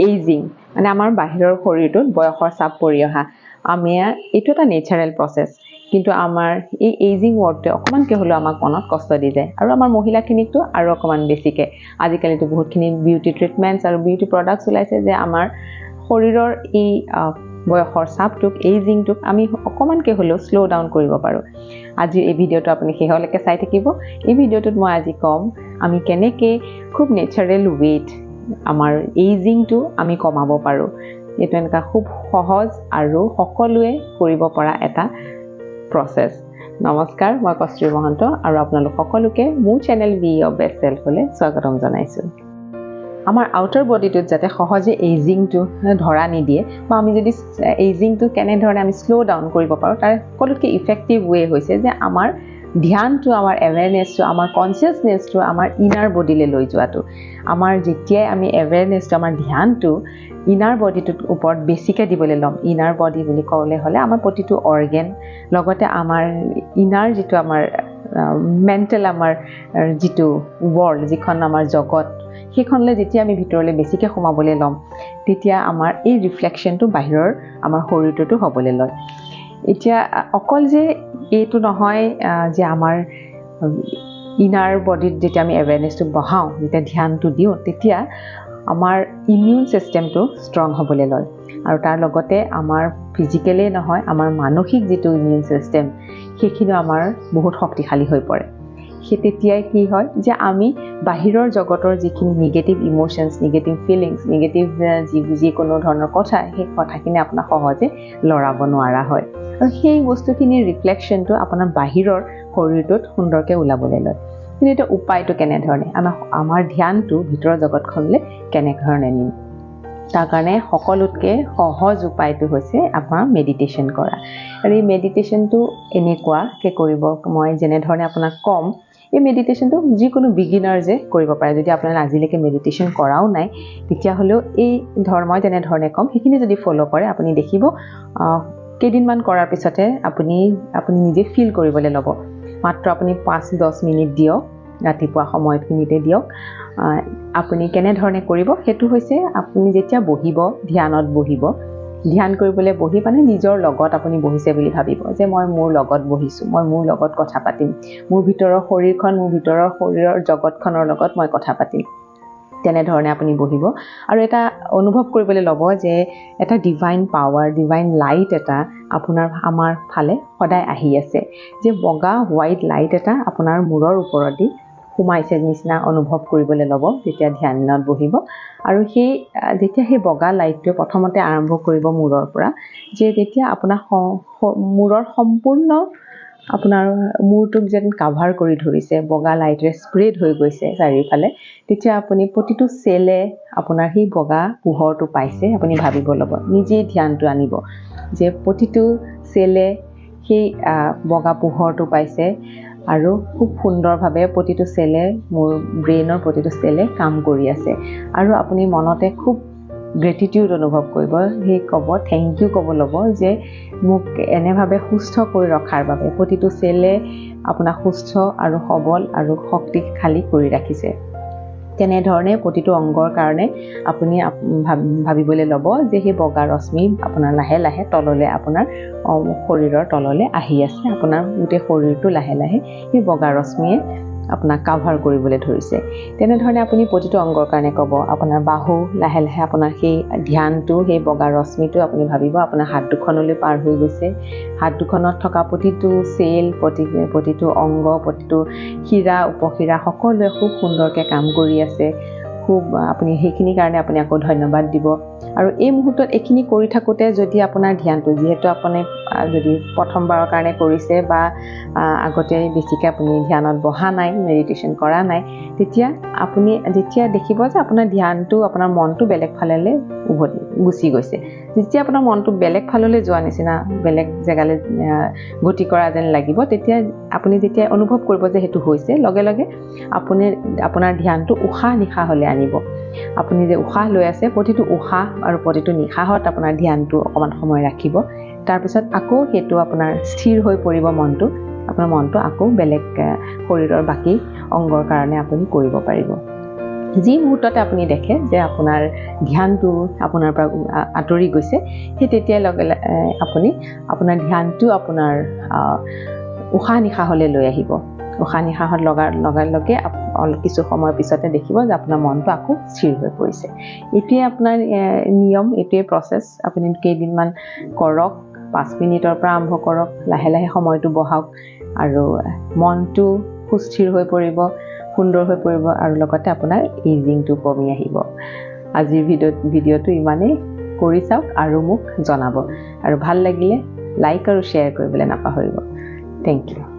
Ageing মানে আমাৰ বাহিৰৰ শৰীৰটোত বয়সৰ চাপ পৰি অহা আমি এইটো এটা নেচাৰেল প্ৰচেছ কিন্তু আমাৰ এই এইজিং ৱৰ্ডটোৱে অকণমানকৈ হ'লেও আমাক মনত কষ্ট দি যায় আৰু আমাৰ মহিলাখিনিকতো আৰু অকণমান বেছিকৈ আজিকালিতো বহুতখিনি বিউটি ট্ৰিটমেণ্টছ আৰু বিউটি প্ৰডাক্টছ ওলাইছে যে আমাৰ শৰীৰৰ এই বয়সৰ চাপটোক এইজিংটোক আমি অকণমানকৈ হ'লেও শ্ল' ডাউন কৰিব পাৰোঁ আজি এই ভিডিঅ'টো আপুনি শেষলৈকে চাই থাকিব এই ভিডিঅ'টোত মই আজি ক'ম আমি কেনেকৈ খুব নেচাৰেল ৱেইট আমাৰ এইজিংটো আমি কমাব পাৰোঁ এইটো এনেকুৱা খুব সহজ আৰু সকলোৱে কৰিব পৰা এটা প্ৰচেছ নমস্কাৰ মই কষ্টুৰী মহন্ত আৰু আপোনালোক সকলোকে মোৰ চেনেল বি অফ বেষ্ট চেল্ফলৈ স্বাগতম জনাইছোঁ আমাৰ আউটাৰ বডিটোত যাতে সহজে এইজিংটো ধৰা নিদিয়ে বা আমি যদি এইজিংটো কেনেধৰণে আমি শ্ল' ডাউন কৰিব পাৰোঁ তাৰ সকলোতকৈ ইফেক্টিভ ৱে হৈছে যে আমাৰ ধ্যানটো আমাৰ এৱেৰনেছটো আমাৰ কনচিয়াছনেছটো আমাৰ ইনাৰ বডিলৈ লৈ যোৱাটো আমাৰ যেতিয়াই আমি এৱেৰনেছটো আমাৰ ধ্যানটো ইনাৰ বডিটোৰ ওপৰত বেছিকৈ দিবলৈ ল'ম ইনাৰ বডি বুলি ক'বলৈ হ'লে আমাৰ প্ৰতিটো অৰ্গেন লগতে আমাৰ ইনাৰ যিটো আমাৰ মেণ্টেল আমাৰ যিটো ৱৰ্ল্ড যিখন আমাৰ জগত সেইখনলৈ যেতিয়া আমি ভিতৰলৈ বেছিকৈ সোমাবলৈ ল'ম তেতিয়া আমাৰ এই ৰিফ্লেকশ্যনটো বাহিৰৰ আমাৰ শৰীৰটোতো হ'বলৈ লয় এতিয়া অকল যে এইটো নহয় যে আমাৰ ইনাৰ বডিত যেতিয়া আমি এৱেৰনেছটো বহাওঁ যেতিয়া ধ্যানটো দিওঁ তেতিয়া আমাৰ ইমিউন ছিষ্টেমটো ষ্ট্ৰং হ'বলৈ লয় আৰু তাৰ লগতে আমাৰ ফিজিকেলেই নহয় আমাৰ মানসিক যিটো ইমিউন ছিষ্টেম সেইখিনিও আমাৰ বহুত শক্তিশালী হৈ পৰে সেই তেতিয়াই কি হয় যে আমি বাহিৰৰ জগতৰ যিখিনি negative emotions negative feelings negative যিকোনো ধৰণৰ কথা সেই কথাখিনি আপোনাক সহজে লৰাব নোৱাৰা হয় আৰু সেই বস্তুখিনিৰ ৰিফ্লেকশ্যনটো আপোনাৰ বাহিৰৰ শৰীৰটোত সুন্দৰকৈ ওলাবলৈ লয় কিন্তু এটা উপায়টো কেনেধৰণে আমাৰ ধ্যানটো ভিতৰৰ জগতখনলৈ কেনেধৰণে নিম তাৰ কাৰণে সকলোতকৈ সহজ উপায়টো হৈছে আপোনাৰ মেডিটেশ্যন কৰা আৰু এই মেডিটেশ্যনটো এনেকুৱাকৈ কৰিব মই যেনেধৰণে আপোনাক ক'ম এই মেডিটেশ্যনটো যিকোনো বিগিনাৰ্ছে কৰিব পাৰে যদি আপোনাৰ আজিলৈকে মেডিটেশ্যন কৰাও নাই তেতিয়াহ'লেও এই মই যেনেধৰণে ক'ম সেইখিনি যদি ফ'ল' কৰে আপুনি দেখিব কেইদিনমান কৰাৰ পিছতে আপুনি নিজে ফিল কৰিবলৈ ল'ব মাত্ৰ আপুনি 5-10 মিনিট দিয়ক ৰাতিপুৱা সময়খিনিতে দিয়ক আপুনি কেনেধৰণে কৰিব সেইটো হৈছে আপুনি যেতিয়া বহিব ধ্যানত বহিব ধ্যান কৰিবলৈ বহি মানে নিজৰ লগত আপুনি বহিছে বুলি ভাবিব যে মই মোৰ লগত বহিছোঁ মই মোৰ লগত কথা পাতিম মোৰ ভিতৰৰ শৰীৰখন মোৰ ভিতৰৰ শৰীৰৰ জগতখনৰ লগত মই কথা পাতিম তেনেধৰণে আপুনি বহিব আৰু এটা অনুভৱ কৰিবলৈ ল'ব যে এটা ডিভাইন পাৱাৰ ডিভাইন লাইট এটা আমাৰ ফালে সদায় আহি আছে যে বগা হোৱাইট লাইট এটা আপোনাৰ মূৰৰ ওপৰেদি সোমাইছে নিচিনা অনুভৱ কৰিবলৈ ল'ব যেতিয়া ধ্যানত বহিব আৰু যেতিয়া সেই বগা লাইটটোৱে প্ৰথমতে আৰম্ভ কৰিব মূৰৰ পৰা যে যেতিয়া আপোনাৰ মূৰৰ সম্পূৰ্ণ আপোনাৰ মূৰটোক যেন কাভাৰ কৰি ধৰিছে বগা লাইটেৰে স্প্ৰেড হৈ গৈছে চাৰিওফালে তেতিয়া আপুনি প্ৰতিটো চেলে আপোনাৰ সেই বগা পোহৰটো পাইছে আপুনি ভাবিব ল'ব নিজেই ধ্যানটো আনিব যে প্ৰতিটো চেলে সেই বগা পোহৰটো পাইছে আৰু খুব সুন্দৰভাৱে প্ৰতিটো চেলে মোৰ ব্ৰেইনৰ প্ৰতিটো চেলে কাম কৰি আছে আৰু আপুনি মনতে খুব গ্ৰেটিটিউড অনুভৱ কৰিব সেই ক'ব থেংক ইউ ক'ব ল'ব যে মোক এনেভাৱে সুস্থ কৰি ৰখাৰ বাবে প্ৰতিটো চেলে আপোনাক সুস্থ আৰু সবল আৰু শক্তিশালী কৰি ৰাখিছে তেনেধৰণে প্ৰতিটো অংগৰ কাৰণে আপুনি ভাবিবলৈ ল'ব যে সেই বগা ৰশ্মি আপোনাৰ লাহে লাহে তললৈ আপোনাৰ শৰীৰৰ তললৈ আহি আছে আপোনাৰ গোটেই শৰীৰটো লাহে লাহে সেই বগা ৰশ্মিয়ে আপোনাক কাভাৰ কৰিবলৈ ধৰিছে তেনেধৰণে আপুনি প্ৰতিটো অংগৰ কাৰণে ক'ব আপোনাৰ বাহু লাহে লাহে আপোনাৰ সেই ধ্যানটো সেই বগা ৰশ্মিটো আপুনি ভাবিব আপোনাৰ হাত দুখনলৈ পাৰ হৈ গৈছে হাত দুখনত থকা প্ৰতিটো চেল প্ৰতিটো অংগ প্ৰতিটো শিৰা উপশিৰা সকলোৱে খুব সুন্দৰকৈ কাম কৰি আছে খুব আপুনি সেইখিনিৰ কাৰণে আপুনি আকৌ ধন্যবাদ দিব আৰু এই মুহূৰ্তত এইখিনি কৰি থাকোঁতে যদি আপোনাৰ ধ্যানটো যিহেতু আপুনি যদি প্ৰথমবাৰৰ কাৰণে কৰিছে বা আগতে বেছিকৈ আপুনি ধ্যানত বহা নাই মেডিটেশ্যন কৰা নাই তেতিয়া আপুনি যেতিয়া দেখিব যে আপোনাৰ ধ্যানটো আপোনাৰ মনটো বেলেগ ফাললৈ গুচি গৈছে যেতিয়া আপোনাৰ মনটো বেলেগ ফাললৈ যোৱা নিচিনা বেলেগ জেগালৈ গতি কৰা যেন লাগিব তেতিয়া আপুনি যেতিয়া অনুভৱ কৰিব যে সেইটো হৈছে লগে লগে আপুনি আপোনাৰ ধ্যানটো উশাহ নিশাহলৈ আনিব আপুনি যে উশাহ লৈ আছে প্ৰতিটো উশাহ আৰু প্ৰতিটো নিশাহত আপোনাৰ ধ্যানটো অকণমান সময় ৰাখিব তাৰপিছত আকৌ সেইটো আপোনাৰ স্থিৰ হৈ পৰিব মনটো আপোনাৰ মনটো আকৌ বেলেগ শৰীৰৰ বাকী অংগৰ কাৰণে আপুনি কৰিব পাৰিব যি মুহূৰ্ততে আপুনি দেখে যে আপোনাৰ ধ্যানটো আপোনাৰ পৰা আঁতৰি গৈছে, সেই তেতিয়াই আপুনি আপোনাৰ ধ্যানটো আপোনাৰ উশাহ নিশাহলৈ লৈ আহিব। উশাহ নিশাহত লগে কিছু সময়ৰ পিছতে দেখিব যে আপোনাৰ মনটো আকৌ স্থিৰ হৈ পৰিছে। এইটোৱে আপোনাৰ নিয়ম, এইটোৱে প্ৰচেছ। আপুনি কেইদিনমান কৰক, 5 মিনিটৰ পৰা আৰম্ভ কৰক, লাহে লাহে সময়টো বঢ়াওক আৰু মনটো সুস্থিৰ হৈ পৰিব, সুন্দৰ হৈ পৰিব আৰু লগতে আপোনাৰ এজিংটো কমি আহিব। আজিৰ ভিডিঅ'টো ইমানেই। কৰি চাওক আৰু মোক জনাব, আৰু ভাল লাগিলে লাইক আৰু শ্বেয়াৰ কৰিবলৈ নাপাহৰিব। Thank U.